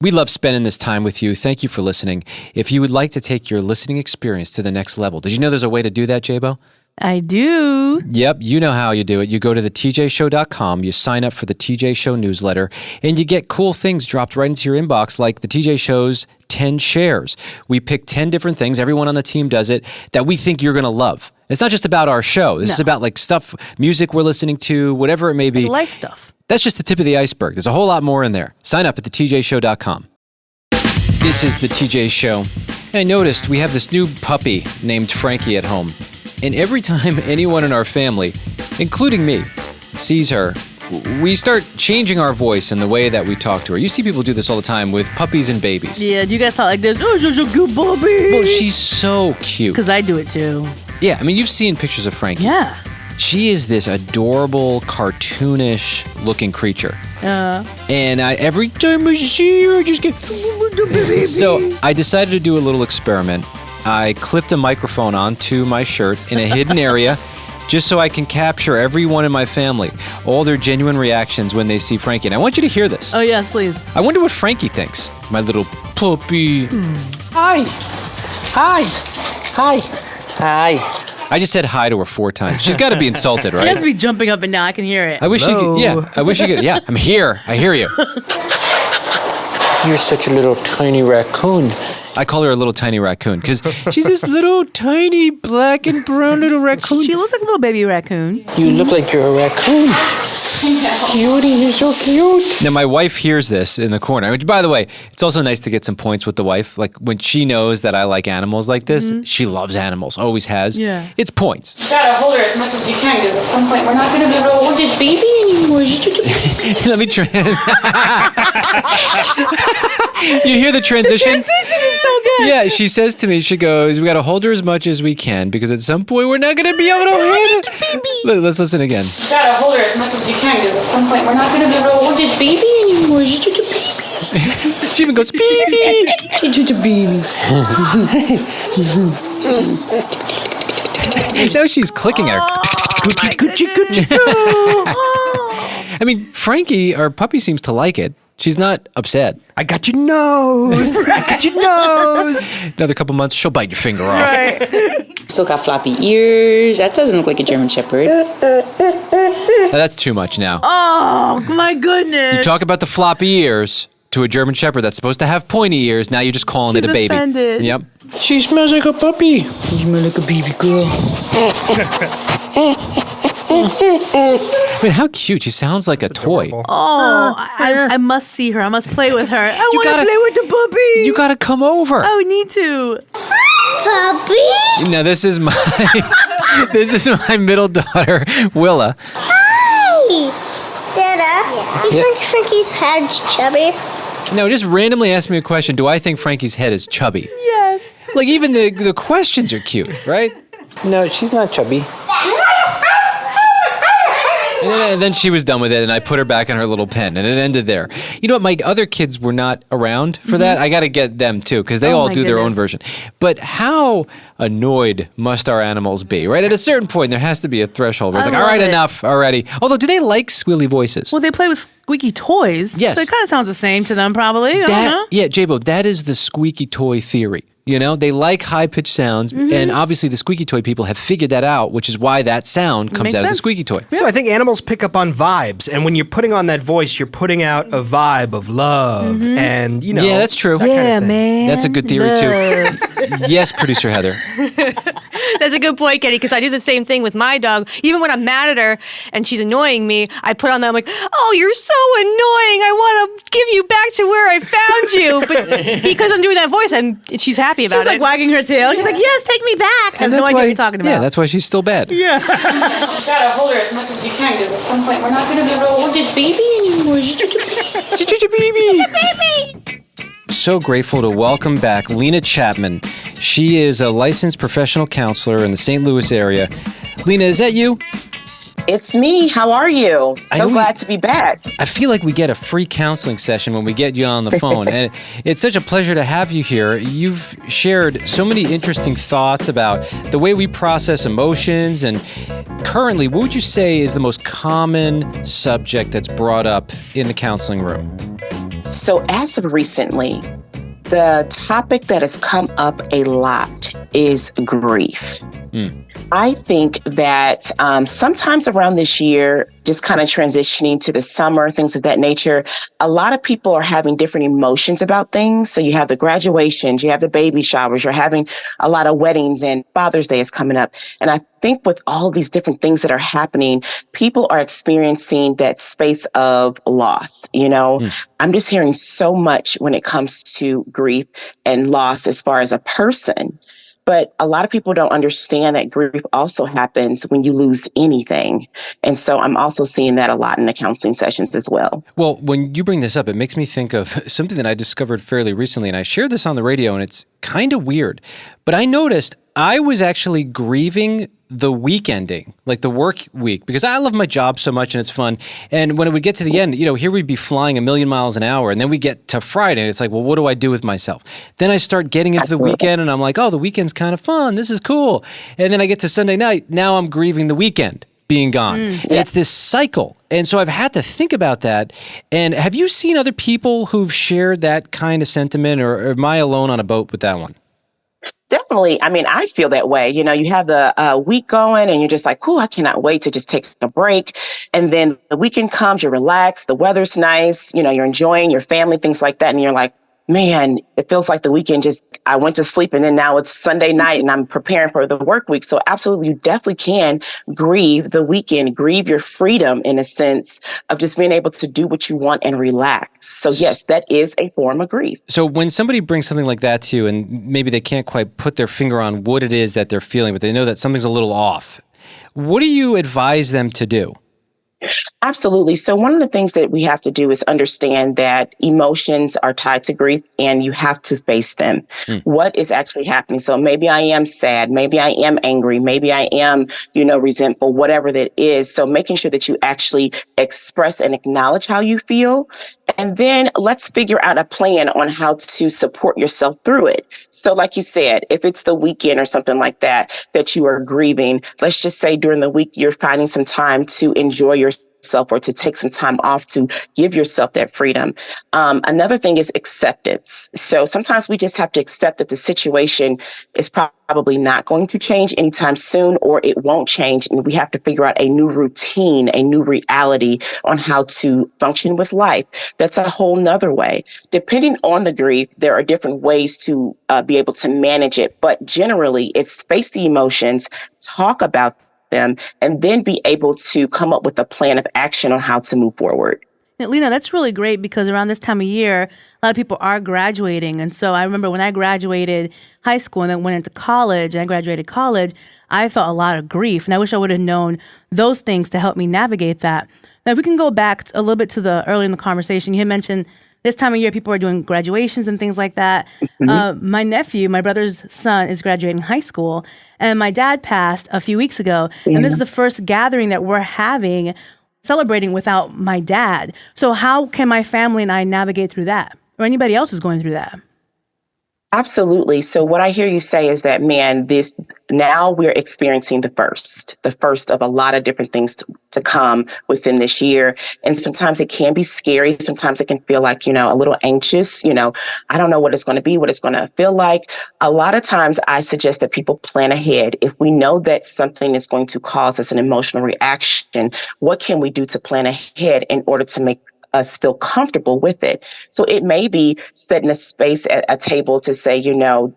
We love spending this time with you. Thank you for listening. If you would like to take your listening experience to the next level, did you know there's a way to do that, Jabo? I do. Yep, you know how you do it. You go to thetjshow.com, you sign up for the TJ Show newsletter, and you get cool things dropped right into your inbox, like the TJ Show's 10 shares. We pick 10 different things, everyone on the team does it, that we think you're going to love. It's not just about our show. This is about like stuff, music we're listening to, whatever it may be. Like life stuff. That's just the tip of the iceberg. There's a whole lot more in there. Sign up at thetjshow.com. This is the TJ Show. I noticed we have this new puppy named Frankie at home. And every time anyone in our family, including me, sees her, we start changing our voice and the way that we talk to her. You see people do this all the time with puppies and babies. Yeah, do you guys talk like this? Oh, she's a good puppy. Well, she's so cute. Because I do it too. Yeah, I mean, you've seen pictures of Frankie. Yeah. She is this adorable, cartoonish-looking creature. And every time I see her, I just get... So I decided to do a little experiment. I clipped a microphone onto my shirt in a hidden area just so I can capture everyone in my family, all their genuine reactions when they see Frankie. And I want you to hear this. Oh, yes, please. I wonder what Frankie thinks. My little puppy. Hi. Hi. Hi. Hi. I just said hi to her 4 times. She's got to be insulted, right? She has to be jumping up and down. I can hear it. I wish you could. Yeah, I wish you could. Yeah, I'm here. I hear you. You're such a little tiny raccoon. I call her a little tiny raccoon because she's this little tiny black and brown little raccoon. She looks like a little baby raccoon. You look like you're a raccoon. Cutie, you're so cute. Now, my wife hears this in the corner, which, by the way, it's also nice to get some points with the wife. Like, when she knows that I like animals like this, she loves animals, always has. Yeah. It's points. You gotta hold her as much as you can, because at some point we're not gonna be able to hold this baby anymore. Let me try. You hear the transition? The transition is so good. Yeah, she says to me, she goes, we got to hold her as much as we can because at some point we're not going to be able to hold her. Let's listen again. You gotta hold her as much as you can, because at some point we're not gonna be able to hold this baby anymore. She even goes, baby. Now she's clicking at her. Coochie, coochie, coochie. I mean, Frankie, our puppy, seems to like it. She's not upset. I got your nose. I got your nose. Another couple months, she'll bite your finger off. Right. Still got floppy ears. That doesn't look like a German Shepherd. Now, that's too much now. Oh, my goodness. You talk about the floppy ears to a German Shepherd that's supposed to have pointy ears. Now you're just calling She's it a baby. offended. Yep. She smells like a puppy. You smell like a baby girl. I mean, how cute. She sounds like a toy. Adorable. Oh, I must see her. I must play with her. I want to gotta- play with the puppy. You got to come over. I need to. Puppy? Now, this is my middle daughter, Willa. Hi! Dada, you think Frankie's head's chubby? Now, just randomly ask me a question. Do I think Frankie's head is chubby? Yes. Like, even the questions are cute, right? No, she's not chubby. And then she was done with it, and I put her back in her little pen, and it ended there. You know what? My other kids were not around for that. I got to get them, too, because they Oh, all my do their own goodness. version. But how annoyed must our animals be, right? At a certain point, there has to be a threshold where it's I like, all love right, it. enough already. Although, do they like squealy voices? Well, they play with squeaky toys. Yes. So it kind of sounds the same to them, probably. I don't know. Yeah, Jabo, that is the squeaky toy theory. You know, they like high-pitched sounds, and obviously the squeaky toy people have figured that out, which is why that sound comes Makes out of the sense. squeaky toy. So I think animals pick up on vibes, and when you're putting on that voice, you're putting out a vibe of love, and you know. Yeah, that's true. that kind of Yeah, thing. man. That's a good theory, too. Yes, producer Heather. That's a good point, Kenny, because I do the same thing with my dog. Even when I'm mad at her and she's annoying me, I put on that, I'm like, oh, you're so annoying. I want to give you back to where I found you. But because I'm doing that voice, she's happy about She's like it. wagging her tail. She's like, yes, take me back. Has no idea what you're talking about. Yeah, that's why she's still bad. You gotta hold her as much as you can, because at some point we're not gonna be able to hold this baby anymore. So grateful to welcome back Lena Chapman. She is a licensed professional counselor in the St. Louis area. Lena, is that you? It's me. How are you? I So know glad to be back. I feel like we get a free counseling session when we get you on the phone. And it's such a pleasure to have you here. You've shared so many interesting thoughts about the way we process emotions. And currently, what would you say is the most common subject that's brought up in the counseling room? So as of recently, the topic that has come up a lot is grief. I think that sometimes around this year, just kind of transitioning to the summer, things of that nature, a lot of people are having different emotions about things. So you have the graduations, you have the baby showers, you're having a lot of weddings, and Father's Day is coming up. And I think with all these different things that are happening, people are experiencing that space of loss. I'm just hearing so much when it comes to grief and loss as far as a person. But a lot of people don't understand that grief also happens when you lose anything. And so I'm also seeing that a lot in the counseling sessions as well. Well, when you bring this up, it makes me think of something that I discovered fairly recently, and I shared this on the radio, and it's kind of weird. But I noticed I was actually grieving the weekending, like the work week, because I love my job so much and it's fun. And when it would get to the end, here we'd be flying a million miles an hour, and then we get to Friday and it's like, well, what do I do with myself? Then I start getting into the weekend and I'm like, oh, the weekend's kind of fun. This is cool. And then I get to Sunday night. Now I'm grieving the weekend being gone. And it's this cycle. And so I've had to think about that. And have you seen other people who've shared that kind of sentiment, or am I alone on a boat with that one? Definitely. I mean, I feel that way. You have the week going and you're just like, I cannot wait to just take a break. And then the weekend comes, you're relaxed, the weather's nice, you're enjoying your family, things like that. And you're like, man, it feels like the weekend I went to sleep and then now it's Sunday night and I'm preparing for the work week. So absolutely, you definitely can grieve the weekend, grieve your freedom in a sense of just being able to do what you want and relax. So yes, that is a form of grief. So when somebody brings something like that to you and maybe they can't quite put their finger on what it is that they're feeling, but they know that something's a little off, what do you advise them to do? Absolutely. So one of the things that we have to do is understand that emotions are tied to grief and you have to face them. What is actually happening? So maybe I am sad. Maybe I am angry. Maybe I am, resentful, whatever that is. So making sure that you actually express and acknowledge how you feel. And then let's figure out a plan on how to support yourself through it. So like you said, if it's the weekend or something like that you are grieving, let's just say during the week, you're finding some time to enjoy yourself or to take some time off to give yourself that freedom. Another thing is acceptance. So sometimes we just have to accept that the situation is probably not going to change anytime soon, or it won't change. And we have to figure out a new routine, a new reality on how to function with life. That's a whole nother way. Depending on the grief, there are different ways to be able to manage it. But generally, it's face the emotions, talk about them, and then be able to come up with a plan of action on how to move forward. Now, Lena, that's really great because around this time of year, a lot of people are graduating. And so I remember when I graduated high school and then went into college, and I graduated college, I felt a lot of grief. And I wish I would have known those things to help me navigate that. Now, if we can go back a little bit to the early in the conversation, you had mentioned this time of year, people are doing graduations and things like that. My nephew, my brother's son, is graduating high school, and my dad passed a few weeks ago. And this is the first gathering that we're having, celebrating without my dad. So how can my family and I navigate through that? Or anybody else who's going through that? Absolutely. So what I hear you say is that, man, now we're experiencing the first of a lot of different things to come within this year. And sometimes it can be scary. Sometimes it can feel like, a little anxious. I don't know what it's going to be, what it's going to feel like. A lot of times I suggest that people plan ahead. If we know that something is going to cause us an emotional reaction, what can we do to plan ahead in order to make us feel comfortable with it? So it may be setting a space at a table to say,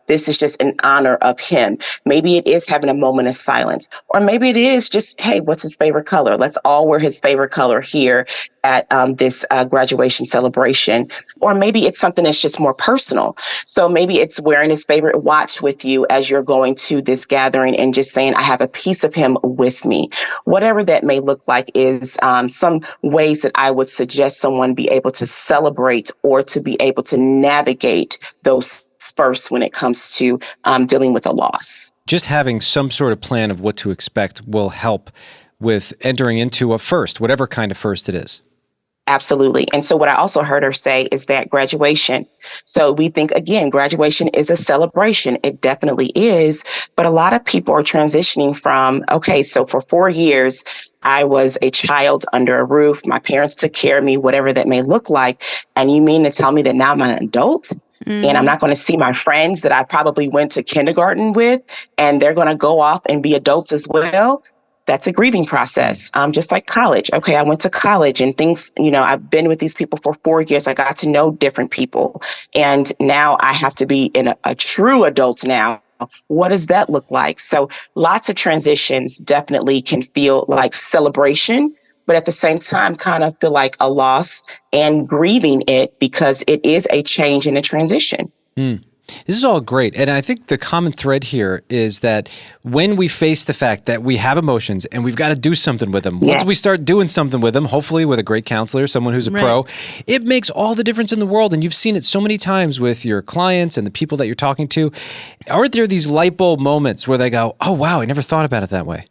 this is just in honor of him. Maybe it is having a moment of silence, or maybe it is just, hey, what's his favorite color? Let's all wear his favorite color here at this graduation celebration. Or maybe it's something that's just more personal. So maybe it's wearing his favorite watch with you as you're going to this gathering and just saying, I have a piece of him with me. Whatever that may look like is some ways that I would suggest someone be able to celebrate or to be able to navigate those first when it comes to dealing with a loss. Just having some sort of plan of what to expect will help with entering into a first, whatever kind of first it is. Absolutely. And so what I also heard her say is that graduation. So we think, again, graduation is a celebration. It definitely is. But a lot of people are transitioning from, okay, so for 4 years, I was a child under a roof. My parents took care of me, whatever that may look like. And you mean to tell me that now I'm an adult? And I'm not going to see my friends that I probably went to kindergarten with, and they're going to go off and be adults as well? That's a grieving process. Just like college. Okay, I went to college and things, I've been with these people for 4 years. I got to know different people. And now I have to be a true adult now. What does that look like? So lots of transitions definitely can feel like celebration, but at the same time, kind of feel like a loss and grieving it because it is a change and a transition. This is all great. And I think the common thread here is that when we face the fact that we have emotions and we've got to do something with them, once we start doing something with them, hopefully with a great counselor, someone who's a pro, it makes all the difference in the world. And you've seen it so many times with your clients and the people that you're talking to. Aren't there these light bulb moments where they go, oh, wow, I never thought about it that way?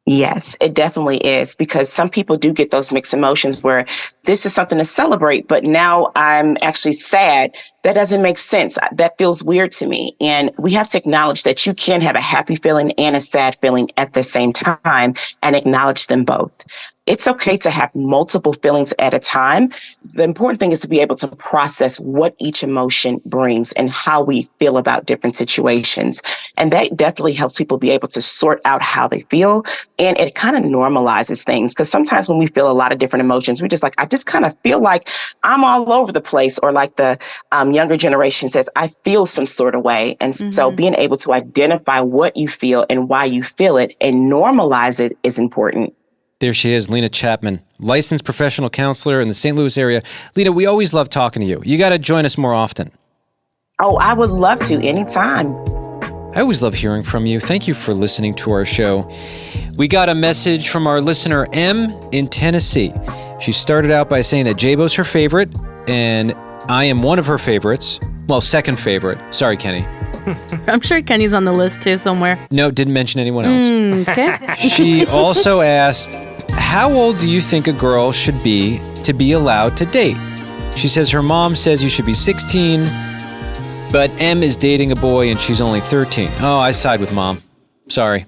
Yes, it definitely is, because some people do get those mixed emotions where this is something to celebrate, but now I'm actually sad. That doesn't make sense. That feels weird to me. And we have to acknowledge that you can have a happy feeling and a sad feeling at the same time and acknowledge them both. It's okay to have multiple feelings at a time. The important thing is to be able to process what each emotion brings and how we feel about different situations. And that definitely helps people be able to sort out how they feel. And it kind of normalizes things, because sometimes when we feel a lot of different emotions, we're just like, I just kind of feel like I'm all over the place, or like the younger generation says, I feel some sort of way. And so being able to identify what you feel and why you feel it and normalize it is important. There she is, Lena Chapman, licensed professional counselor in the St. Louis area. Lena, we always love talking to you. You got to join us more often. Oh, I would love to, anytime. I always love hearing from you. Thank you for listening to our show. We got a message from our listener, M, in Tennessee. She started out by saying that Jabo's her favorite, and I am one of her favorites. Well, second favorite. Sorry, Kenny. I'm sure Kenny's on the list too somewhere. No, didn't mention anyone else. Okay. She also asked, how old do you think a girl should be to be allowed to date? She says her mom says you should be 16, but M is dating a boy and she's only 13. Oh, I side with mom. Sorry.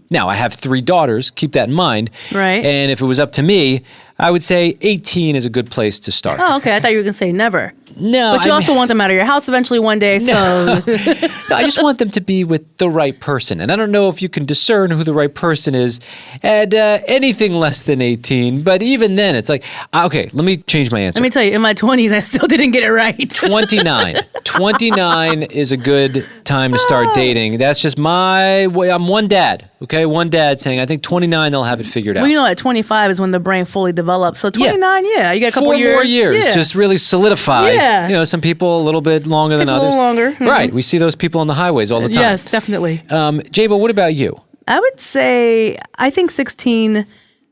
Now, I have 3 daughters. Keep that in mind. Right. And if it was up to me, I would say 18 is a good place to start. Oh, okay. I thought you were going to say never. No. But you also want them out of your house eventually one day, so... No, I just want them to be with the right person. And I don't know if you can discern who the right person is at anything less than 18. But even then, it's like, okay, let me change my answer. Let me tell you, in my 20s, I still didn't get it right. 29. 29 is a good time to start dating. That's just my way. I'm one dad, okay? One dad saying, I think 29, they'll have it figured out. Well, at 25 is when the brain fully develops. So 29, yeah, you got a couple 4 years. more years, Yeah. just really solidify. Yeah. Some people a little bit longer than Takes a others. little longer. Mhm. Right. We see those people on the highways all the time. Yes, definitely. Jabo, what about you? I would say, I think 16,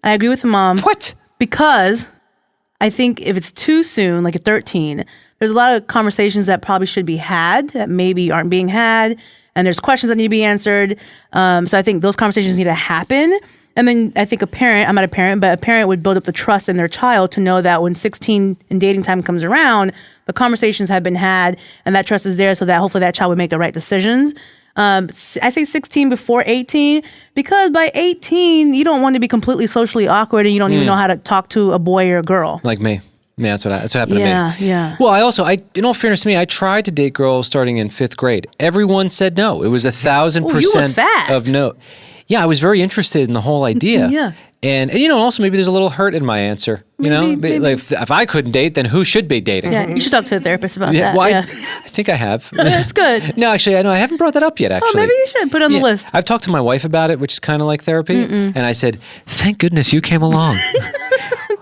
I agree with the mom. What? Because I think if it's too soon, like at 13, there's a lot of conversations that probably should be had that maybe aren't being had. And there's questions that need to be answered. So I think those conversations need to happen. And then I think I'm not a parent, but a parent would build up the trust in their child to know that when 16 and dating time comes around, the conversations have been had and that trust is there so that hopefully that child would make the right decisions. I say 16 before 18 because by 18, you don't want to be completely socially awkward and you don't even know how to talk to a boy or a girl. Like me. Yeah, that's what happened to me. Yeah. Well, in all fairness to me, I tried to date girls starting in 5th grade. Everyone said no. It was 1,000% you was fast. of no. Yeah, I was very interested in the whole idea. Yeah. And also maybe there's a little hurt in my answer. Maybe. Like if I couldn't date, then who should be dating? Yeah, you should talk to a therapist about that. Well, Yeah. I think I have. That's good. No, actually, I haven't brought that up yet, actually. Oh, maybe you should put it on the list. I've talked to my wife about it, which is kind of like therapy. And I said, thank goodness you came along.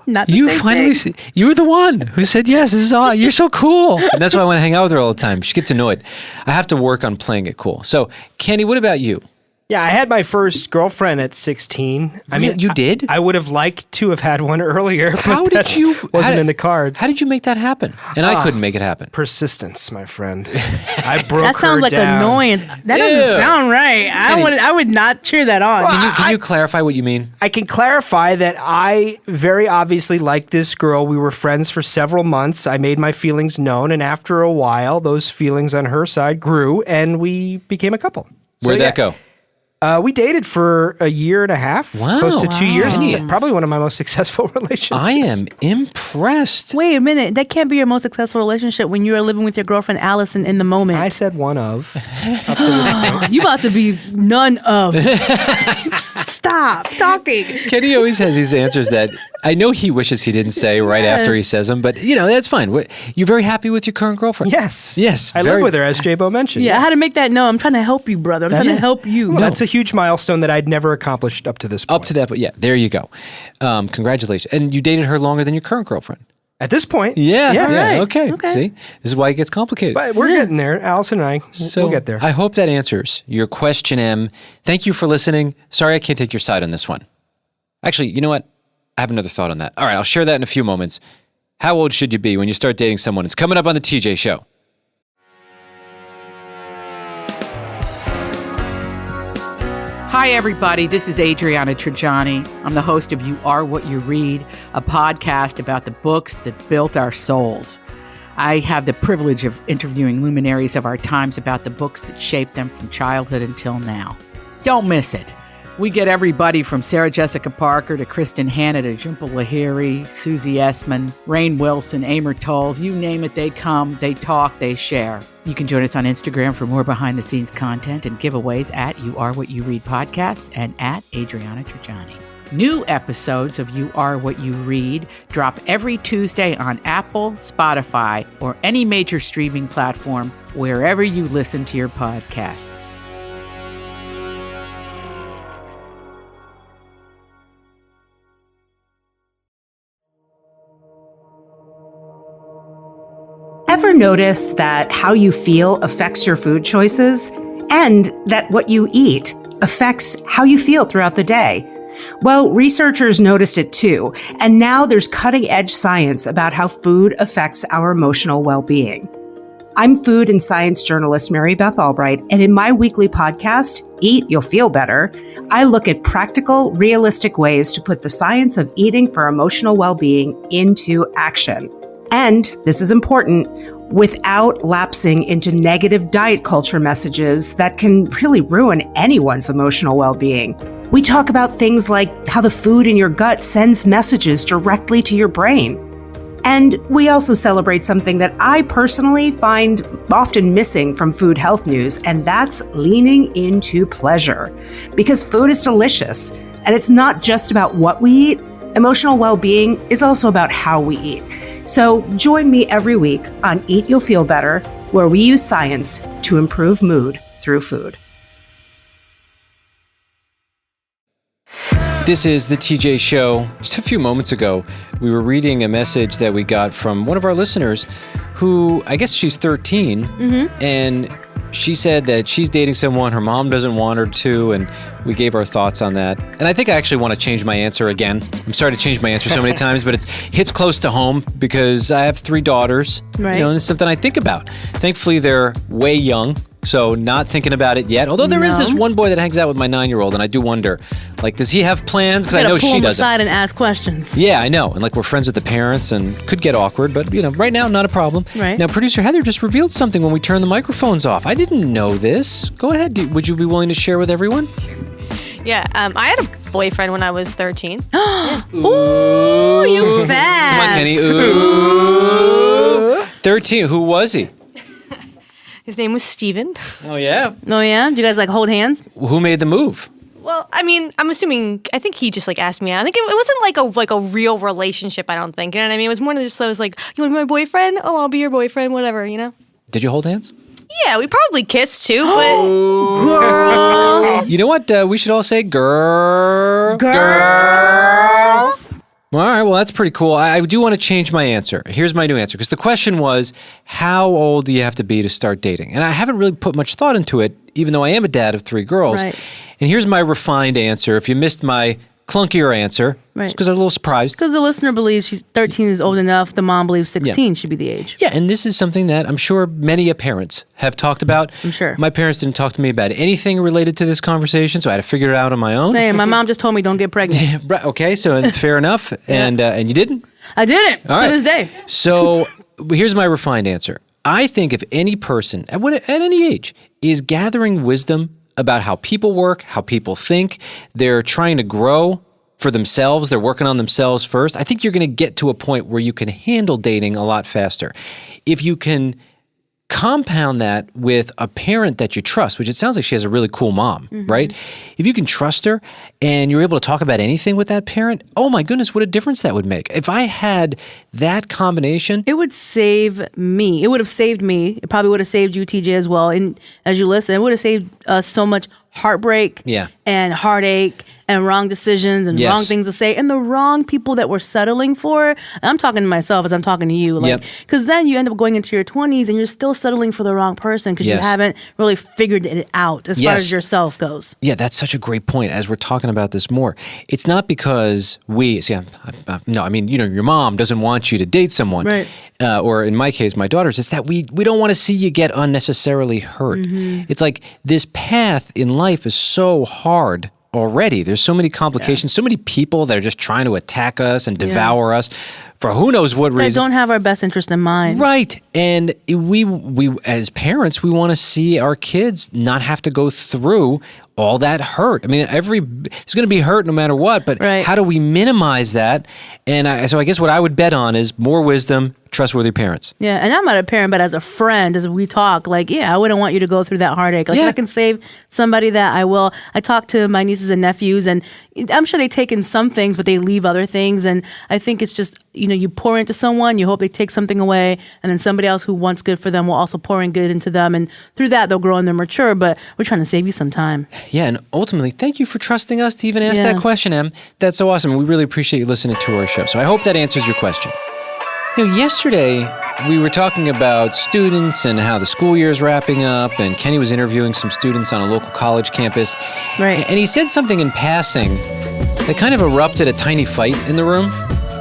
Not the You same finally, thing. you were the one who said, yes, this is all, you're so cool. And that's why I want to hang out with her all the time. She gets annoyed. I have to work on playing it cool. So, Kenny, what about you? Yeah, I had my first girlfriend at 16. I mean, you did? I would have liked to have had one earlier, but How did you? wasn't in the cards. How did you make that happen? And I couldn't make it happen. Persistence, my friend. I broke That sounds her like down. annoyance. That doesn't sound right. I would not cheer that on. Can you clarify what you mean? I can clarify that I very obviously liked this girl. We were friends for several months. I made my feelings known, and after a while, those feelings on her side grew, and we became a couple. So, Where'd yeah. that go? We dated for a year and a half, Wow. close to 2 years. Wow. It's probably one of my most successful relationships. I am impressed. Wait a minute. That can't be your most successful relationship when you are living with your girlfriend Allison in the moment. I said one of. Up to this point. You about to be none of. Stop talking. Kenny always has these answers that I know he wishes he didn't say right after he says them, but that's fine. You're very happy with your current girlfriend? Yes. Yes. I live with her, as J-Bo mentioned. Yeah, I had to make that known. I'm trying to help you, brother. I'm trying to help you. Well, that's a huge milestone that I'd never accomplished up to this point. Up to that, but yeah, there you go. Congratulations. And you dated her longer than your current girlfriend? At this point. Yeah. Right. Okay. Okay. See, this is why it gets complicated. But we're getting there. Allison and I, we'll get there. I hope that answers your question, Em. Thank you for listening. Sorry I can't take your side on this one. Actually, you know what? I have another thought on that. All right, I'll share that in a few moments. How old should you be when you start dating someone? It's coming up on the TJ Show. Hi, everybody. This is Adriana Trajani. I'm the host of You Are What You Read, a podcast about the books that built our souls. I have the privilege of interviewing luminaries of our times about the books that shaped them from childhood until now. Don't miss it. We get everybody from Sarah Jessica Parker to Kristen Hanna to Jhumpa Lahiri, Susie Essman, Rainn Wilson, Amor Tolls, you name it, they come, they talk, they share. You can join us on Instagram for more behind-the-scenes content and giveaways at You Are What You Read Podcast and at Adriana Trajani. New episodes of You Are What You Read drop every Tuesday on Apple, Spotify, or any major streaming platform wherever you listen to your podcasts. Ever notice that how you feel affects your food choices and that what you eat affects how you feel throughout the day? Well, researchers noticed it too, and now there's cutting-edge science about how food affects our emotional well-being. I'm food and science journalist Mary Beth Albright, and in my weekly podcast, Eat, You'll Feel Better, I look at practical, realistic ways to put the science of eating for emotional well-being into action. And, this is important, without lapsing into negative diet culture messages that can really ruin anyone's emotional well-being. We talk about things like how the food in your gut sends messages directly to your brain. And we also celebrate something that I personally find often missing from food health news, and that's leaning into pleasure. Because food is delicious, and it's not just about what we eat. Emotional well-being is also about how we eat. So join me every week on Eat, You'll Feel Better, where we use science to improve mood through food. This is the TJ Show. Just a few moments ago, we were reading a message that we got from one of our listeners who, I guess she's 13, and she said that she's dating someone her mom doesn't want her to, and we gave our thoughts on that. And I think I actually want to change my answer again. I'm sorry to change my answer so many times, but it hits close to home because I have 3 daughters, Right. and it's something I think about. Thankfully, they're way young, so not thinking about it yet. Although there is this one boy that hangs out with my 9-year-old, and I do wonder, like, does he have plans? Because I know pull she him doesn't. aside and ask questions. Yeah, I know. And like we're friends with the parents and could get awkward, but right now, not a problem. Right. Now, producer Heather just revealed something when we turned the microphones off. I didn't know this. Go ahead. Would you be willing to share with everyone? Yeah, I had a boyfriend when I was 13. Ooh, you fast. Come on, Kenny. Ooh. 13. Who was he? His name was Steven. Oh, yeah. Oh, yeah? Do you guys, hold hands? Who made the move? Well, I mean, I'm assuming, I think he just, asked me out. I think it wasn't, a real relationship, I don't think. You know what I mean? It was more than just those, you want to be my boyfriend? Oh, I'll be your boyfriend, whatever, you know? Did you hold hands? Yeah, we probably kissed, too, but... Girl. You know what? We should all say girl. Girl. All right, well, that's pretty cool. I do want to change my answer. Here's my new answer, because the question was, how old do you have to be to start dating? And I haven't really put much thought into it, even though I am a dad of 3 girls. Right. And here's my refined answer. If you missed my clunkier answer, Right. because I was a little surprised. Because the listener believes she's 13 is old enough. The mom believes 16 should be the age. Yeah, and this is something that I'm sure many parents have talked about. I'm sure. My parents didn't talk to me about anything related to this conversation, so I had to figure it out on my own. Same. My mom just told me don't get pregnant. Right, okay, so fair enough. And you didn't? I didn't All to right. this day. So here's my refined answer. I think if any person, at any age, is gathering wisdom about how people work, how people think. They're trying to grow for themselves. They're working on themselves first. I think you're going to get to a point where you can handle dating a lot faster. If you can compound that with a parent that you trust, which it sounds like she has a really cool mom, right? If you can trust her and you're able to talk about anything with that parent, oh my goodness, what a difference that would make. If I had that combination. It would save me. It would have saved me. It probably would have saved you, TJ, as well. And as you listen, it would have saved us so much heartbreak and heartache and wrong decisions and wrong things to say and the wrong people that we're settling for. And I'm talking to myself as I'm talking to you. Because then you end up going into your 20s and you're still settling for the wrong person because you haven't really figured it out as far as yourself goes. Yeah, that's such a great point as we're talking about this more. It's not because your mom doesn't want you to date someone. Right. Or in my case, my daughters, it's that we don't want to see you get unnecessarily hurt. It's like this path in life is so hard already. There's so many complications, so many people that are just trying to attack us and devour us for who knows what reason. They don't have our best interest in mind. Right. And we as parents, we want to see our kids not have to go through all that hurt. I mean, it's going to be hurt no matter what, but how do we minimize that? And so I guess what I would bet on is more wisdom, trustworthy parents. Yeah, and I'm not a parent, but as a friend, as we talk, I wouldn't want you to go through that heartache. If I can save somebody, that I will. I talk to my nieces and nephews, and I'm sure they take in some things, but they leave other things. And I think it's just, you pour into someone, you hope they take something away, and then somebody else who wants good for them will also pour in good into them. And through that, they'll grow and they're mature, but we're trying to save you some time. Yeah, and ultimately, thank you for trusting us to even ask that question, Em. That's so awesome. We really appreciate you listening to our show. So I hope that answers your question. Yesterday, we were talking about students and how the school year is wrapping up, and Kenny was interviewing some students on a local college campus. Right. And he said something in passing that kind of erupted a tiny fight in the room,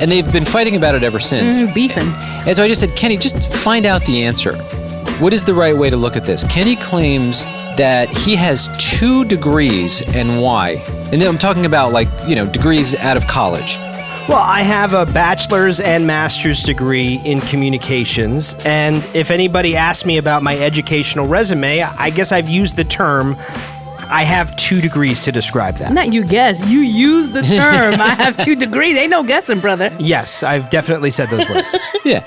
and they've been fighting about it ever since. Beefing. And so I just said, Kenny, just find out the answer. What is the right way to look at this? Kenny claims that he has 2 degrees, and why? And then I'm talking about degrees out of college. Well, I have a bachelor's and master's degree in communications, and if anybody asks me about my educational resume, I guess I've used the term, I have 2 degrees to describe that. Not you guess, you use the term, I have 2 degrees. Ain't no guessing, brother. Yes, I've definitely said those words. Yeah,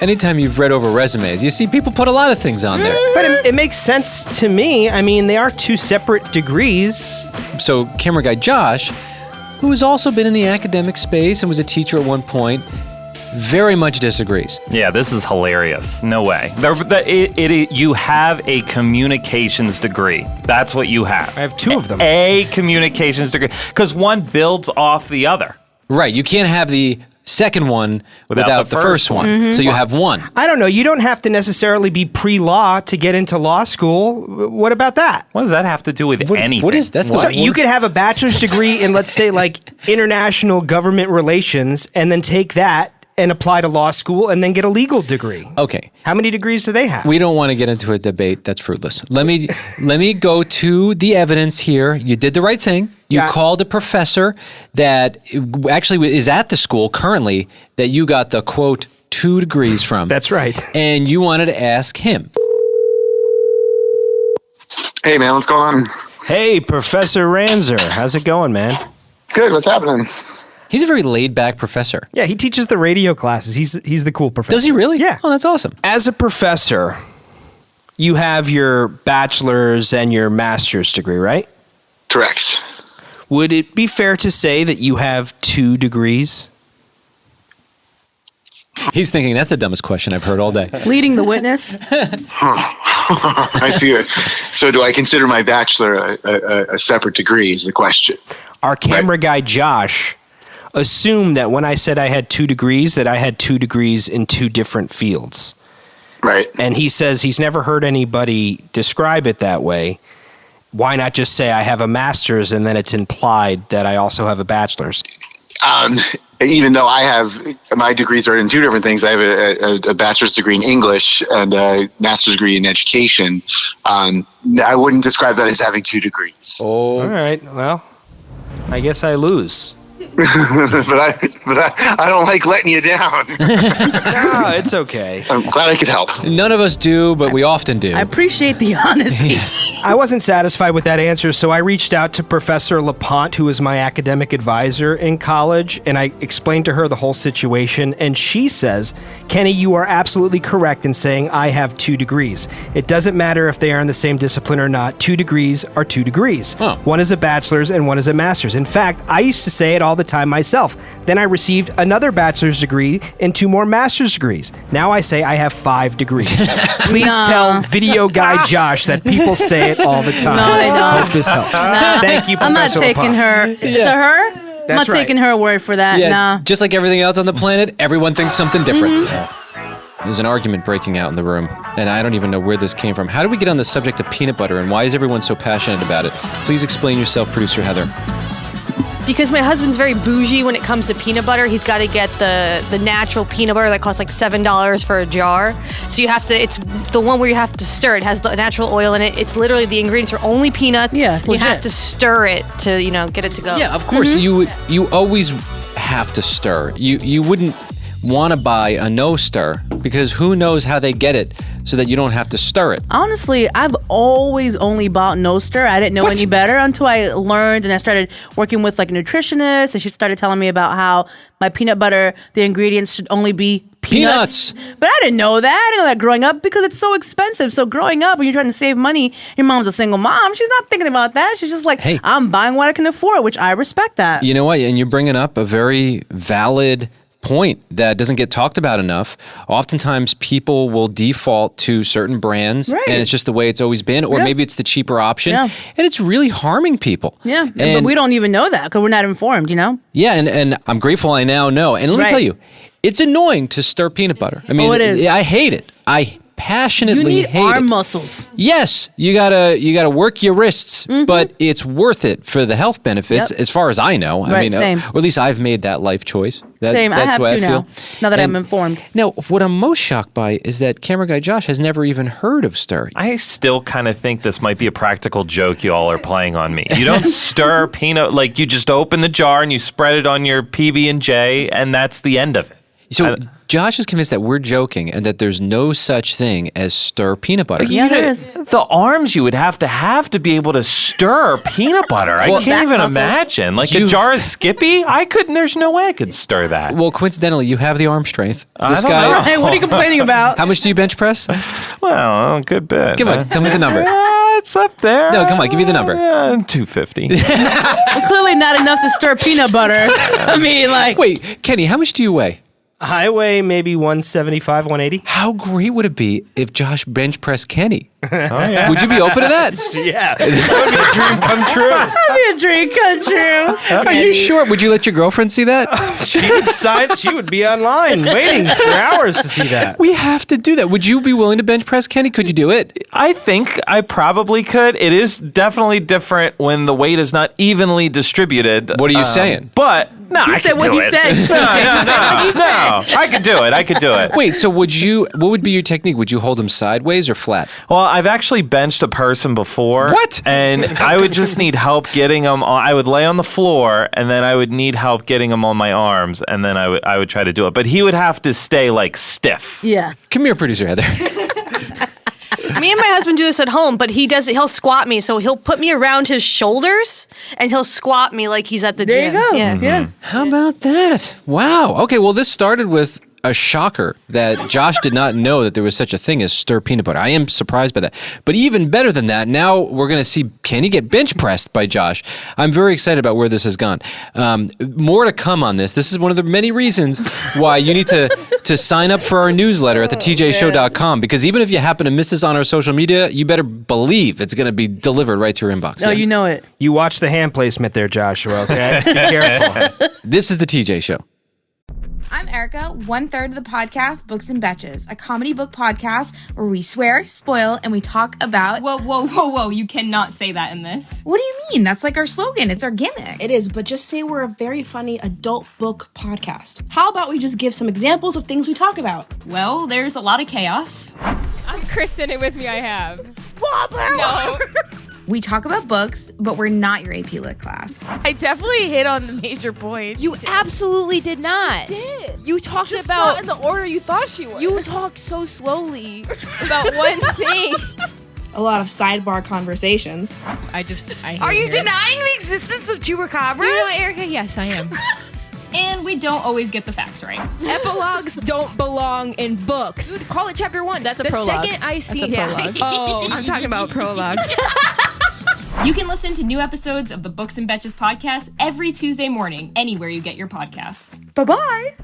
anytime you've read over resumes, you see people put a lot of things on there. But it makes sense to me. I mean, they are 2 separate degrees. So camera guy Josh, who has also been in the academic space and was a teacher at one point, very much disagrees. Yeah, this is hilarious. No way. You have a communications degree. That's what you have. I have 2 of them. A communications degree. Because one builds off the other. Right. You can't have the second one without the first one. So you have 1. I don't know. You don't have to necessarily be pre-law to get into law school. What about that? What does that have to do with anything? What is that? So you could have a bachelor's degree in, let's say, international government relations, and then take that and apply to law school and then get a legal degree. Okay. How many degrees do they have? We don't want to get into a debate. That's fruitless. Let me go to the evidence here. You did the right thing. You called a professor that actually is at the school currently that you got the, quote, 2 degrees from. That's right. And you wanted to ask him. Hey, man, what's going on? Hey, Professor Ranzer. How's it going, man? Good. What's happening? He's a very laid-back professor. Yeah, he teaches the radio classes. He's the cool professor. Does he really? Yeah. Oh, that's awesome. As a professor, you have your bachelor's and your master's degree, right? Correct. Would it be fair to say that you have 2 degrees? He's thinking that's the dumbest question I've heard all day. Leading the witness. I see it. So do I consider my bachelor a separate degree is the question. Our camera guy, Josh, assumed that when I said I had 2 degrees, that I had 2 degrees in 2 different fields. Right. And he says he's never heard anybody describe it that way. Why not just say I have a master's and then it's implied that I also have a bachelor's? Even though my degrees are in 2 different things. I have a bachelor's degree in English and a master's degree in education. I wouldn't describe that as having 2 degrees. Oh. All right. Well, I guess I lose. but I don't like letting you down. No, it's okay. I'm glad I could help. None of us do, but we often do. I appreciate the honesty. Yes. I wasn't satisfied with that answer, so I reached out to Professor LaPont, who was my academic advisor in college, and I explained to her the whole situation, and she says, Kenny, you are absolutely correct in saying I have 2 degrees. It doesn't matter if they are in the same discipline or not. 2 degrees are 2 degrees. Huh. One is a bachelor's and one is a master's. In fact, I used to say it all the time myself. Then I received another bachelor's degree and 2 more master's degrees. Now I say I have 5 degrees. Please tell video guy Josh that people say it all the time. No, they don't. Hope this helps. Nah. Thank you, I'm not Professor taking LaPont. her. Is it her? I'm not right. taking her word for that. Yeah, Nah. just like everything else on the planet, everyone thinks something different. There's an argument breaking out in the room, and I don't even know where this came from. How did we get on the subject of peanut butter, and why is everyone so passionate about it? Please explain yourself, Producer Heather. Because my husband's very bougie when it comes to peanut butter. He's got to get the natural peanut butter that costs like $7 for a jar. So you have to, it's the one where you have to stir. It has the natural oil in it. It's literally, the ingredients are only peanuts. Yeah, it's you legit. have to stir it to, get it to go. Yeah, of course. You always have to stir. You wouldn't want to buy a no stir because who knows how they get it so that you don't have to stir it. Honestly, I've always only bought no stir. I didn't know any better until I learned and I started working with like a nutritionist, and she started telling me about how my peanut butter, the ingredients should only be peanuts. But I didn't know that. I didn't know that growing up because it's so expensive. So growing up, when you're trying to save money, your mom's a single mom. She's not thinking about that. She's just like, Hey. I'm buying what I can afford, which I respect that. You know what? And you're bringing up a very valid point that doesn't get talked about enough. Oftentimes people will default to certain brands Right. and it's just the way it's always been, or Yeah. maybe it's the cheaper option, Yeah. and it's really harming people. Yeah, but And- we don't even know that because we're not informed, Yeah, and I'm grateful I now know. And let me Right. tell you, it's annoying to stir peanut butter. I mean, Oh, it is. I hate it. I passionately You need hate arm it. muscles. Yes, you gotta work your wrists, but it's worth it for the health benefits, Yep. as far as I know. I Right, mean, same. or at least I've made that life choice. Same, I that's have the way to I now. feel. Now that I'm And informed. Now, what I'm most shocked by is that camera guy Josh has never even heard of stirring. I still kind of think this might be a practical joke you all are playing on me. You don't stir peanut, like you just open the jar and you spread it on your PB&J and that's the end of it. So Josh is convinced that we're joking and that there's no such thing as stir peanut butter. Yeah, there is. The arms you would have to be able to stir peanut butter. Well, I can't even muscles. imagine. Like a jar of Skippy, I couldn't. There's no way I could stir that. Well, coincidentally, you have the arm strength. This don't guy. know. Hey, what are you complaining about? How much do you bench press? Well, a good bit. Come on, tell me the number. It's up there. No, come on, give me the number. 250. Well, clearly not enough to stir peanut butter. I mean, like, Wait, Kenny, how much do you weigh? I weigh maybe 175, 180. How great would it be if Josh bench pressed Kenny? Oh, yeah. Would you be open to that? Yeah, that would be a dream come true. that'd be a dream come true. Are you sure? Would you let your girlfriend see that? She would be online waiting for hours to see that. We have to do that. Would you be willing to bench press Kenny? Could you do it? I think I probably could. It is definitely different when the weight is not evenly distributed. What are you saying? But no, I said could what do he it. said. No, I could do it. I could do it. Wait, so what would be your technique? Would you hold him sideways or flat? Well, I've actually benched a person before. What? And I would just need help getting them on. I would lay on the floor, and then I would need help getting them on my arms, and then I would try to do it. But he would have to stay like stiff. Yeah. Come here, producer Heather. Me and my husband do this at home, but he'll squat me. So he'll put me around his shoulders and he'll squat me like he's at the There gym. you go. Yeah. Yeah. How about that? Wow. Okay, well, this started with a shocker that Josh did not know that there was such a thing as stir peanut butter. I am surprised by that. But even better than that, now we're going to see Kenny get bench pressed by Josh. I'm very excited about where this has gone. More to come on this. This is one of the many reasons why you need to sign up for our newsletter at thetjshow.com, because even if you happen to miss us on our social media, you better believe it's going to be delivered right to your inbox. Oh, you know it. You watch the hand placement there, Joshua, okay? Be careful. This is the TJ Show. I'm Erica, 1/3 of the podcast Books and Betches, a comedy book podcast where we swear, spoil, and we talk about... Whoa, you cannot say that in this. What do you mean? That's like our slogan. It's our gimmick. It is, but just say we're a very funny adult book podcast. How about we just give some examples of things we talk about? Well, there's a lot of chaos. I'm Kristen, and with me I have... No. We talk about books, but we're not your AP Lit class. I definitely hit on the major points. You absolutely did not. She did. You talked Just about... not in the order you thought she would. You talked so slowly about one thing. a lot of sidebar conversations. I Are you denying the existence of chupacabras? You know, Erica, yes, I am. And we don't always get the facts right. Epilogues don't belong in books. Call it chapter 1. That's a the prologue. second I see That's a prologue. Oh, I'm talking about prologue. You can listen to new episodes of the Books and Betches podcast every Tuesday morning, anywhere you get your podcasts. Bye-bye.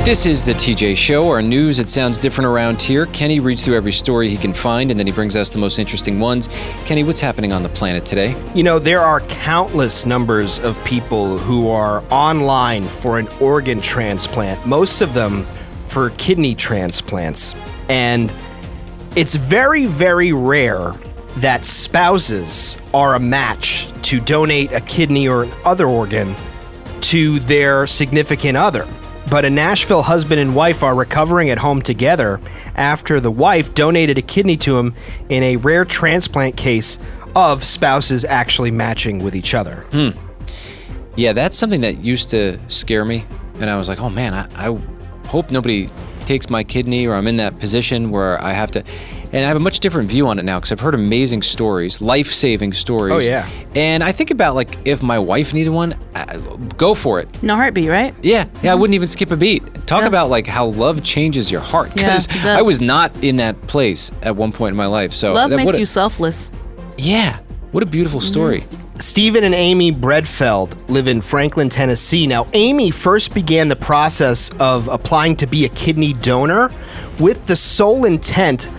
This is the TJ Show, our news that sounds different around here. Kenny reads through every story he can find, and then he brings us the most interesting ones. Kenny, what's happening on the planet today? You know, there are countless numbers of people who are online for an organ transplant, most of them for kidney transplants. And it's very, very rare that spouses are a match to donate a kidney or other organ to their significant other. But a Nashville husband and wife are recovering at home together after the wife donated a kidney to him in a rare transplant case of spouses actually matching with each other. Yeah, that's something that used to scare me. And I was like, oh man, I hope nobody takes my kidney, or I'm in that position where I have to. And I have a much different view on it now because I've heard amazing stories, life-saving stories. Oh, yeah. And I think about, like, if my wife needed one, go for it. No heartbeat, right? Yeah, I wouldn't even skip a beat. Talk about, like, how love changes your heart. Because it does. I was not in that place at one point in my life. So Love makes you selfless. Yeah, what a beautiful story. Stephen and Amy Bredfeld live in Franklin, Tennessee. Now, Amy first began the process of applying to be a kidney donor with the sole intent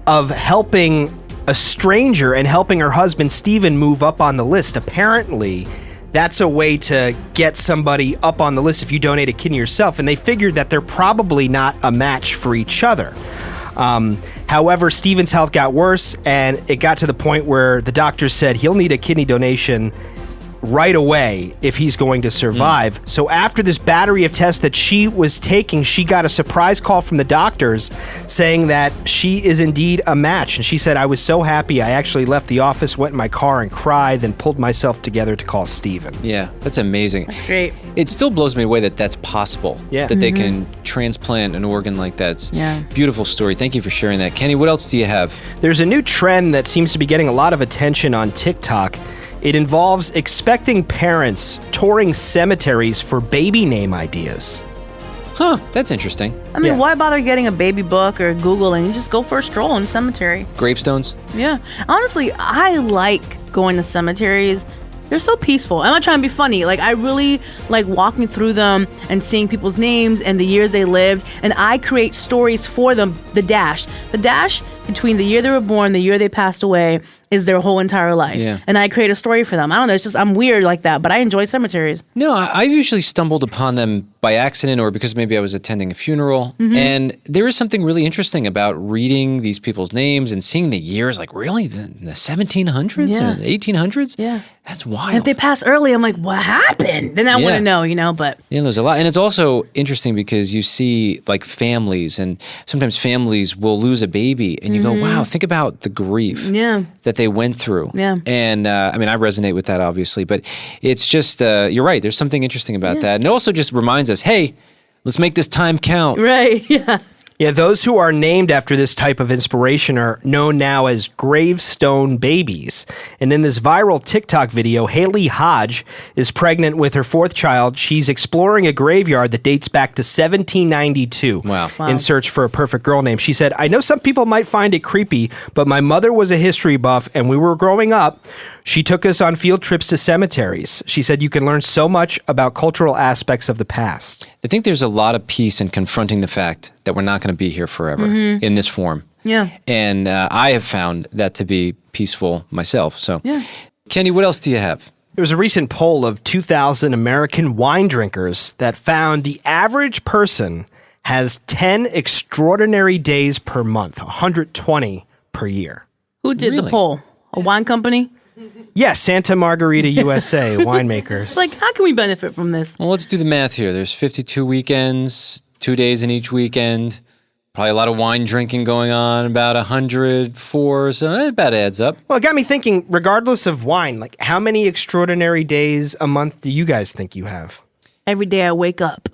of helping a stranger and helping her husband, Stephen, move up on the list. Apparently, that's a way to get somebody up on the list if you donate a kidney yourself, and they figured that they're probably not a match for each other. However, Stephen's health got worse, and it got to the point where the doctor said he'll need a kidney donation right away if he's going to survive. So after this battery of tests that she was taking, she got a surprise call from the doctors saying that she is indeed a match. And she said, I was so happy, I actually left the office, went in my car and cried, then pulled myself together to call Stephen. Yeah, that's amazing. That's great. It still blows me away that that's possible. Yeah. That they can transplant an organ like that. It's Yeah. a beautiful story. Thank you for sharing that. Kenny, what else do you have? There's a new trend that seems to be getting a lot of attention on TikTok. It involves expecting parents touring cemeteries for baby name ideas. Huh, that's interesting. I mean, Yeah. why bother getting a baby book or Googling? You just go for a stroll in a cemetery. Gravestones? Yeah. Honestly, I like going to cemeteries. They're so peaceful. I'm not trying to be funny. Like, I really like walking through them and seeing people's names and the years they lived. And I create stories for them. The dash between the year they were born, the year they passed away, is their whole entire life. Yeah. And I create a story for them. I don't know. It's just, I'm weird like that, but I enjoy cemeteries. No, I've usually stumbled upon them by accident or because maybe I was attending a funeral. And there is something really interesting about reading these people's names and seeing the years, like really the 1700s Yeah. or the 1800s? Yeah. That's And wild. if they pass early, I'm like, what happened? Then I want Yeah. to know, but Yeah, there's a lot. And it's also interesting because you see like families, and sometimes families will lose a baby and you go, wow, think about the grief yeah. that they went through. Yeah. And I mean, I resonate with that obviously, but it's just, you're right. There's something interesting about that. And it also just reminds us, hey, let's make this time count. Right. Yeah. Yeah, those who are named after this type of inspiration are known now as gravestone babies. And in this viral TikTok video, Haley Hodge is pregnant with her fourth child. She's exploring a graveyard that dates back to 1792 in search for a perfect girl name. She said, I know some people might find it creepy, but my mother was a history buff, and we were growing up. She took us on field trips to cemeteries. She said you can learn so much about cultural aspects of the past. I think there's a lot of peace in confronting the fact that we're not going to be here forever in this form. Yeah. And I have found that to be peaceful myself. So, Yeah. Kenny, what else do you have? There was a recent poll of 2,000 American wine drinkers that found the average person has 10 extraordinary days per month, 120 per year. Who did the poll? A wine company? Yes, Santa Margarita USA winemakers. It's like, how can we benefit from this? Well, let's do the math here. There's 52 weekends, 2 days in each weekend. Probably a lot of wine drinking going on, about 104, so it about adds up. Well, it got me thinking, regardless of wine, like how many extraordinary days a month do you guys think you have? Every day I wake up.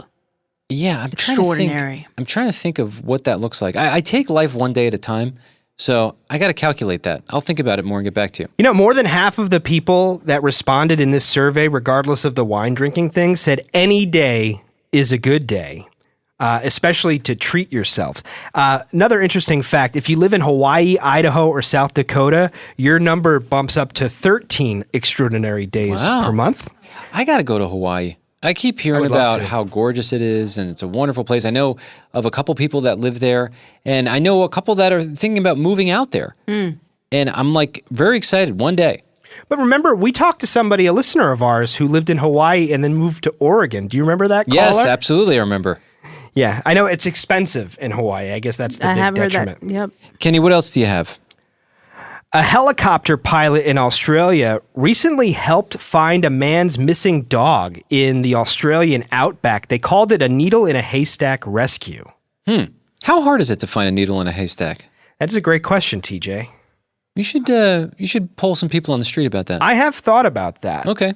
Yeah, I'm Extraordinary. trying to think of what that looks like. I take life one day at a time. So I got to calculate that. I'll think about it more and get back to you. You know, more than half of the people that responded in this survey, regardless of the wine drinking thing, said any day is a good day, especially to treat yourselves. Another interesting fact, if you live in Hawaii, Idaho, or South Dakota, your number bumps up to 13 extraordinary days per month. I got to go to Hawaii. I keep hearing about how gorgeous it is, and it's a wonderful place. I know of a couple people that live there, and I know a couple that are thinking about moving out there. And I'm like very excited one day. But remember, we talked to somebody, a listener of ours, who lived in Hawaii and then moved to Oregon. Do you remember that caller? Yes, absolutely, I remember. Yeah, I know it's expensive in Hawaii. I guess that's the big detriment. Heard that. Yep. Kenny, what else do you have? A helicopter pilot in Australia recently helped find a man's missing dog in the Australian outback. They called it a needle in a haystack rescue. How hard is it to find a needle in a haystack? That's a great question, TJ. You should poll some people on the street about that. I have thought about that. Okay.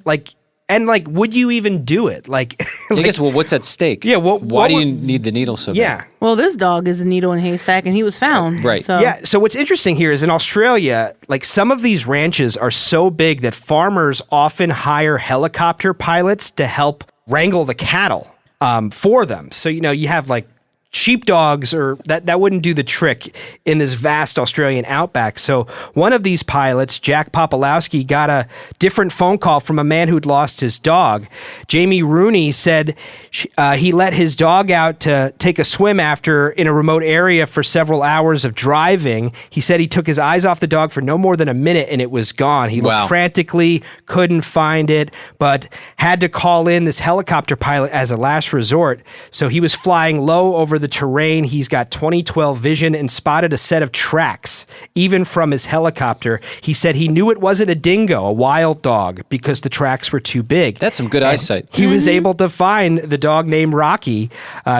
Would you even do it? I guess, what's at stake? Yeah, why do you need the needle so bad? Well, this dog is a needle in a haystack, and he was found. Right. So. Yeah, so what's interesting here is in Australia, some of these ranches are so big that farmers often hire helicopter pilots to help wrangle the cattle for them. So, you have sheepdogs, or that wouldn't do the trick in this vast Australian outback. So one of these pilots, Jack Popolowski, got a different phone call from a man who'd lost his dog. Jamie Rooney said he let his dog out to take a swim in a remote area for several hours of driving. He said he took his eyes off the dog for no more than a minute and it was gone. He looked frantically, couldn't find it, but had to call in this helicopter pilot as a last resort. So he was flying low over the terrain. He's got 20/12 vision and spotted a set of tracks, even from his helicopter. He said he knew it wasn't a dingo, a wild dog, because the tracks were too big. That's some good eyesight. He was able to find the dog named Rocky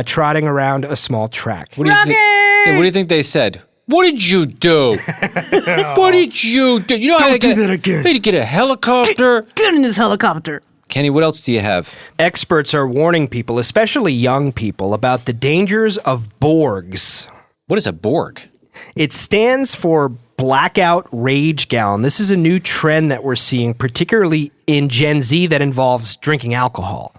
trotting around a small track. What do you think they said? What did you do? What did you do? You know, Don't do that again. I need to get a helicopter. Get in this helicopter. Kenny, what else do you have? Experts are warning people, especially young people, about the dangers of Borgs. What is a Borg? It stands for blackout rage gallon. This is a new trend that we're seeing, particularly in Gen Z, that involves drinking alcohol.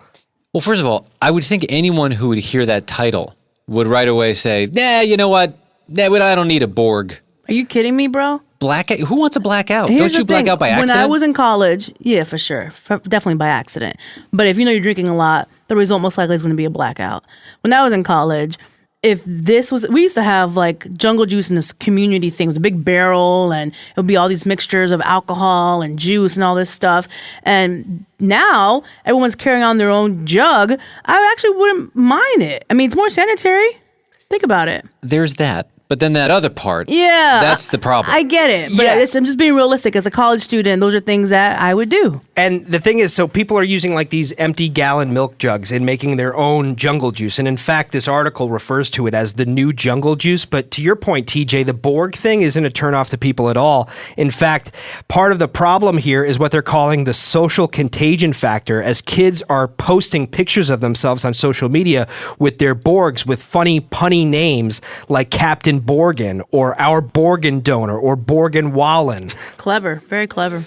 Well, first of all, I would think anyone who would hear that title would right away say, you know what? I don't need a Borg. Are you kidding me, bro? Blackout? Who wants a blackout? Here's Don't you the black thing. out by accident? When I was in college, yeah, for sure. Definitely by accident. But if you're drinking a lot, the result most likely is going to be a blackout. When I was in college, we used to have jungle juice in this community thing. It was a big barrel, and it would be all these mixtures of alcohol and juice and all this stuff. And now everyone's carrying on their own jug. I actually wouldn't mind it. I mean, it's more sanitary. Think about it. There's that. But then that other part, yeah, that's the problem. I get it, but I'm just being realistic. As a college student, those are things that I would do. And the thing is, so people are using these empty gallon milk jugs and making their own jungle juice. And in fact, this article refers to it as the new jungle juice. But to your point, TJ, the Borg thing isn't a turnoff to people at all. In fact, part of the problem here is what they're calling the social contagion factor, as kids are posting pictures of themselves on social media with their Borgs with funny, punny names like Captain Borgen or Our Borgen Donor or Borgen Wallen. Clever. Very clever.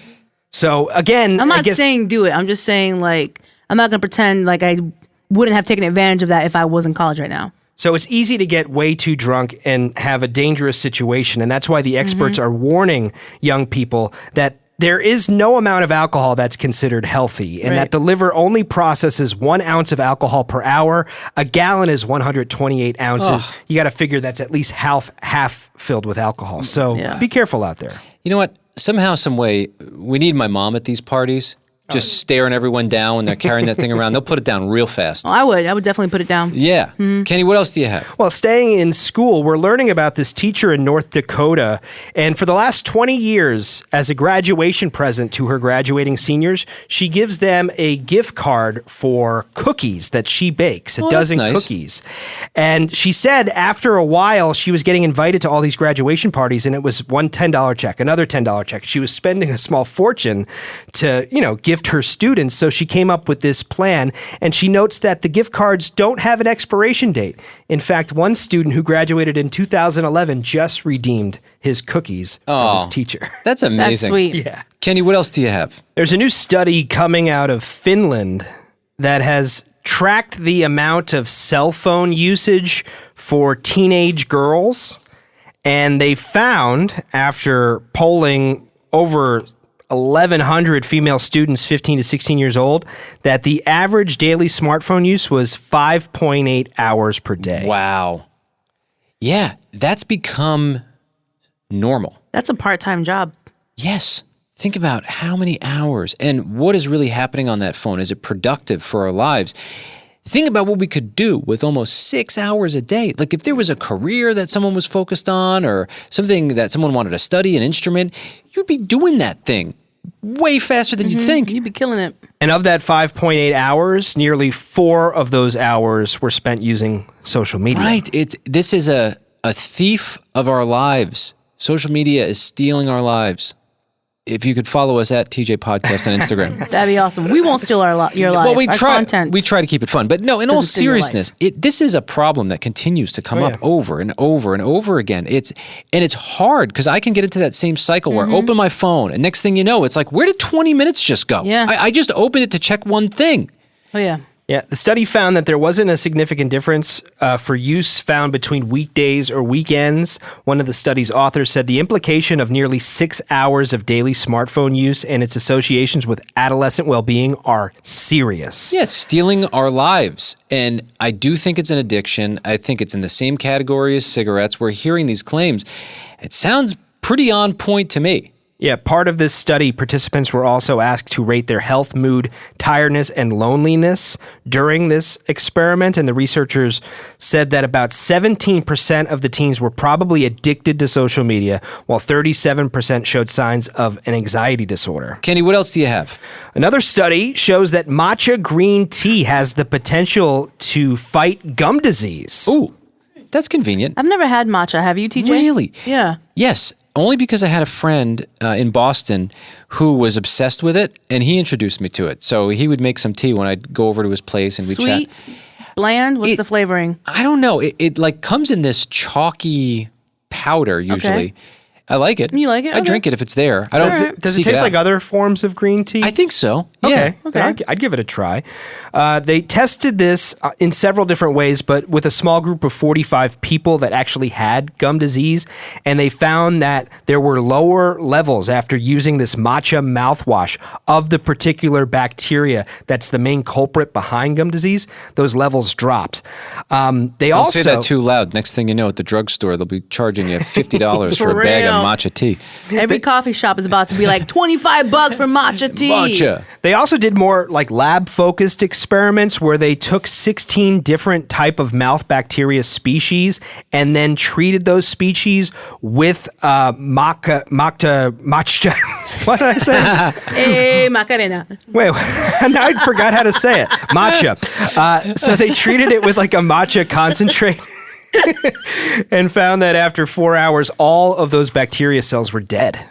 So again, I'm not saying do it. I'm just saying I'm not going to pretend like I wouldn't have taken advantage of that if I was in college right now. So it's easy to get way too drunk and have a dangerous situation. And that's why the experts are warning young people that there is no amount of alcohol that's considered healthy, and that the liver only processes 1 ounce of alcohol per hour. A gallon is 128 ounces. Oh. You got to figure that's at least half filled with alcohol. So be careful out there. You know what? Somehow, some way, we need my mom at these parties. Just staring everyone down when they're carrying that thing around. They'll put it down real fast. Oh, I would definitely put it down. Yeah. Mm-hmm. Kenny, what else do you have? Well, staying in school, we're learning about this teacher in North Dakota. And for the last 20 years, as a graduation present to her graduating seniors, she gives them a gift card for cookies that she bakes, a dozen cookies. And she said after a while, she was getting invited to all these graduation parties, and it was one $10 check, another $10 check. She was spending a small fortune to, gift gift her students. So she came up with this plan, and she notes that the gift cards don't have an expiration date. In fact, one student who graduated in 2011 just redeemed his cookies from his teacher. That's amazing. That's sweet. Yeah. Kenny, what else do you have? There's a new study coming out of Finland that has tracked the amount of cell phone usage for teenage girls. And they found, after polling over 1,100 female students 15 to 16 years old, that the average daily smartphone use was 5.8 hours per day. Wow. Yeah, that's become normal. That's a part-time job. Yes. Think about how many hours and what is really happening on that phone. Is it productive for our lives? Think about what we could do with almost 6 hours a day. Like if there was a career that someone was focused on or something that someone wanted to study, an instrument, you'd be doing that thing way faster than you'd think. You'd be killing it. And of that 5.8 hours, nearly 4 of those hours were spent using social media. Right. This is a thief of our lives. Social media is stealing our lives. If you could follow us at TJ Podcast on Instagram. That'd be awesome. We won't steal your life. Well, we our try. content. We try to keep it fun, but no. In all Doesn't steal your seriousness, this is a problem that continues to come up over and over and over again. It's hard because I can get into that same cycle where I open my phone and next thing you know, it's like, where did 20 minutes just go? Yeah. I just opened it to check one thing. Oh yeah. Yeah, the study found that there wasn't a significant difference for use found between weekdays or weekends. One of the study's authors said the implication of nearly 6 hours of daily smartphone use and its associations with adolescent well-being are serious. Yeah, it's stealing our lives. And I do think it's an addiction. I think it's in the same category as cigarettes. We're hearing these claims. It sounds pretty on point to me. Yeah, part of this study, participants were also asked to rate their health, mood, tiredness, and loneliness during this experiment. And the researchers said that about 17% of the teens were probably addicted to social media, while 37% showed signs of an anxiety disorder. Kenny, what else do you have? Another study shows that matcha green tea has the potential to fight gum disease. Ooh, that's convenient. I've never had matcha. Have you, TJ? Really? Yeah. Yes. Only because I had a friend in Boston who was obsessed with it, and he introduced me to it. So he would make some tea when I'd go over to his place and we'd chat. Sweet, bland. What's the flavoring? I don't know. It like comes in this chalky powder usually. Okay. I like it. You like it? I drink it if it's there. I don't. Does it seek taste out. like other forms of green tea? I think so. Okay, Yeah. then I'd give it a try. They tested this in several different ways, but with a small group of 45 people that actually had gum disease, and they found that there were lower levels after using this matcha mouthwash of the particular bacteria that's the main culprit behind gum disease. Those levels dropped. Don't say that too loud. Next thing you know, at the drugstore, they'll be charging you $50 for a bag of matcha tea. Every coffee shop is about to be like $25 for matcha tea. Matcha. They also did more like lab-focused experiments where they took 16 different type of mouth bacteria species and then treated those species with matcha. What did I say? Hey, Macarena. Wait, now I forgot how to say it. Matcha. So they treated it with like a matcha concentrate. And found that after 4 hours, all of those bacteria cells were dead.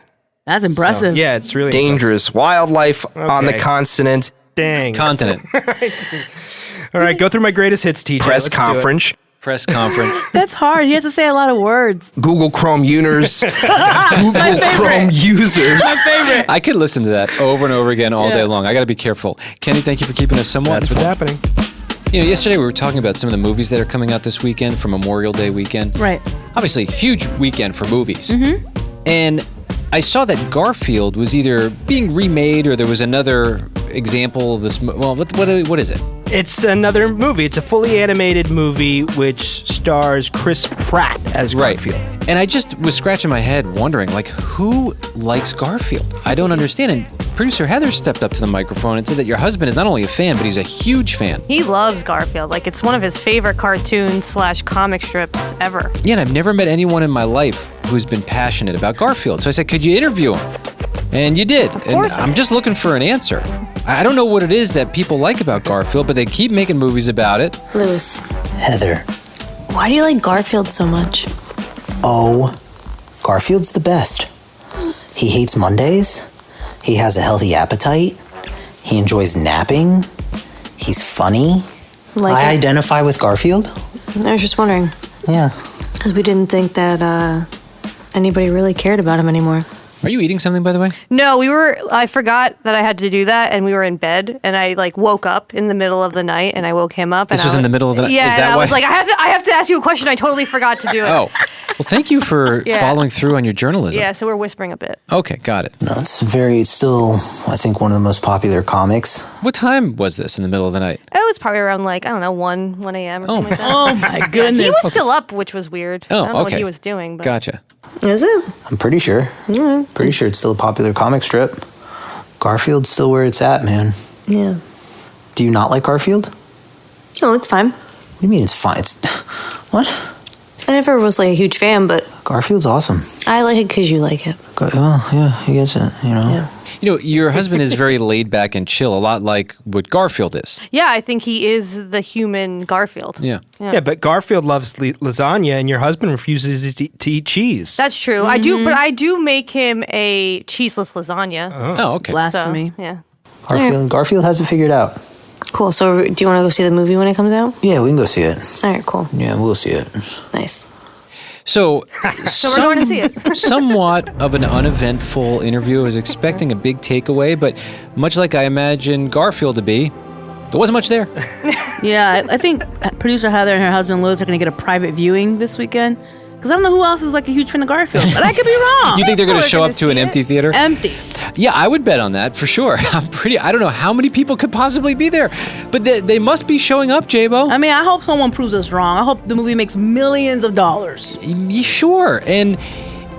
That's impressive. So, yeah, it's really dangerous. Wildlife on the continent. Dang. Continent. All right, go through my greatest hits, TJ. Press Let's do it. conference. Press conference. That's hard. He has to say a lot of words. Google Chrome users. Google Chrome users. My favorite. I could listen to that over and over again all day long. I got to be careful. Kenny, thank you for keeping us somewhat That's what's happening. You know, yesterday we were talking about some of the movies that are coming out this weekend for Memorial Day weekend. Right. Obviously, huge weekend for movies. Mm-hmm. And I saw that Garfield was either being remade or there was another example of this. Well, what is it? It's another movie. It's a fully animated movie which stars Chris Pratt as Garfield. And I just was scratching my head wondering, like, who likes Garfield? I don't understand. And producer Heather stepped up to the microphone and said that your husband is not only a fan, but he's a huge fan. He loves Garfield. Like, it's one of his favorite cartoons / comic strips ever. Yeah, and I've never met anyone in my life who's been passionate about Garfield. So I said, could you interview him? And you did. Of course. And I'm just looking for an answer. I don't know what it is that people like about Garfield, but they keep making movies about it. Lewis, Heather. why do you like Garfield so much? Oh, Garfield's the best. He hates Mondays. He has a healthy appetite. He enjoys napping. He's funny. Like I it? identify with Garfield. I was just wondering. Yeah. Because we didn't think that anybody really cared about him anymore. Are you eating something, by the way? No, I forgot that I had to do that, and we were in bed, and I woke up in the middle of the night, and I woke him up. This was in the middle of the night? Yeah, Is that and I why? was like, I have to ask you a question. I totally forgot to do it. Oh, well, thank you for Yeah. following through on your journalism. Yeah, so we're whispering a bit. Okay, got it. No, it's still, I think, one of the most popular comics. What time was this in the middle of the night? It was probably around 1 a.m. or something like that. Oh my goodness. He was still up, which was weird. Oh, I don't know what okay. he was doing. But. Gotcha. Is it? I'm pretty sure. Yeah. Pretty sure it's still a popular comic strip. Garfield's still where it's at, man. Yeah. Do you not like Garfield? No, it's fine. What do you mean it's fine? It's what? I never was a huge fan, but Garfield's awesome. I like it because you like it. Oh, yeah, he gets it, Yeah. You know, your husband is very laid back and chill, a lot like what Garfield is. Yeah, I think he is the human Garfield. Yeah. Yeah, but Garfield loves lasagna, and your husband refuses to eat cheese. That's true. I do, but I do make him a cheeseless lasagna. Oh, okay. Blasphemy. So, yeah. Garfield has it figured out. Cool. So, do you want to go see the movie when it comes out? Yeah, we can go see it. All right, cool. Yeah, we'll see it. Nice. So, we're going to see it. somewhat of an uneventful interview. I was expecting a big takeaway, but much like I imagined Garfield to be, there wasn't much there. Yeah, I think producer Heather and her husband Louis are going to get a private viewing this weekend. Because I don't know who else is a huge fan of Garfield, but I could be wrong. You think they're going to show up to an empty theater? Empty. Yeah, I would bet on that for sure. I don't know how many people could possibly be there, but they must be showing up, J-Bo. I mean, I hope someone proves us wrong. I hope the movie makes millions of dollars. Sure. And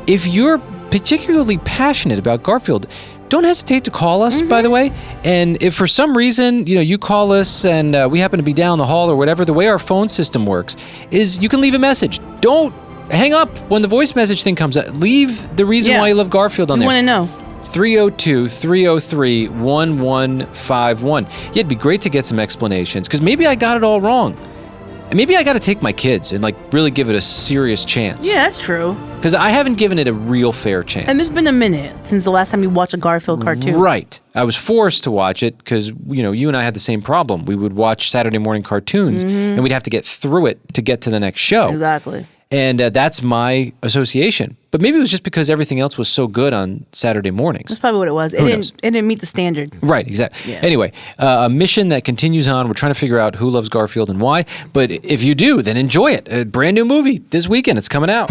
if you're particularly passionate about Garfield, don't hesitate to call us, by the way. And if for some reason, you call us and we happen to be down the hall or whatever, the way our phone system works is you can leave a message. Don't hang up when the voice message thing comes out. Leave the reason why you love Garfield on there. We want to know. 302-303-1151. Yeah, it'd be great to get some explanations because maybe I got it all wrong. And maybe I got to take my kids and really give it a serious chance. Yeah, that's true. Because I haven't given it a real fair chance. And it's been a minute since the last time you watched a Garfield cartoon. Right. I was forced to watch it because, you and I had the same problem. We would watch Saturday morning cartoons and we'd have to get through it to get to the next show. Exactly. And that's my association. But maybe it was just because everything else was so good on Saturday mornings. That's probably what it was. It didn't meet the standard. Right, exactly. Yeah. Anyway, a mission that continues on. We're trying to figure out who loves Garfield and why. But if you do, then enjoy it. A brand new movie this weekend. It's coming out.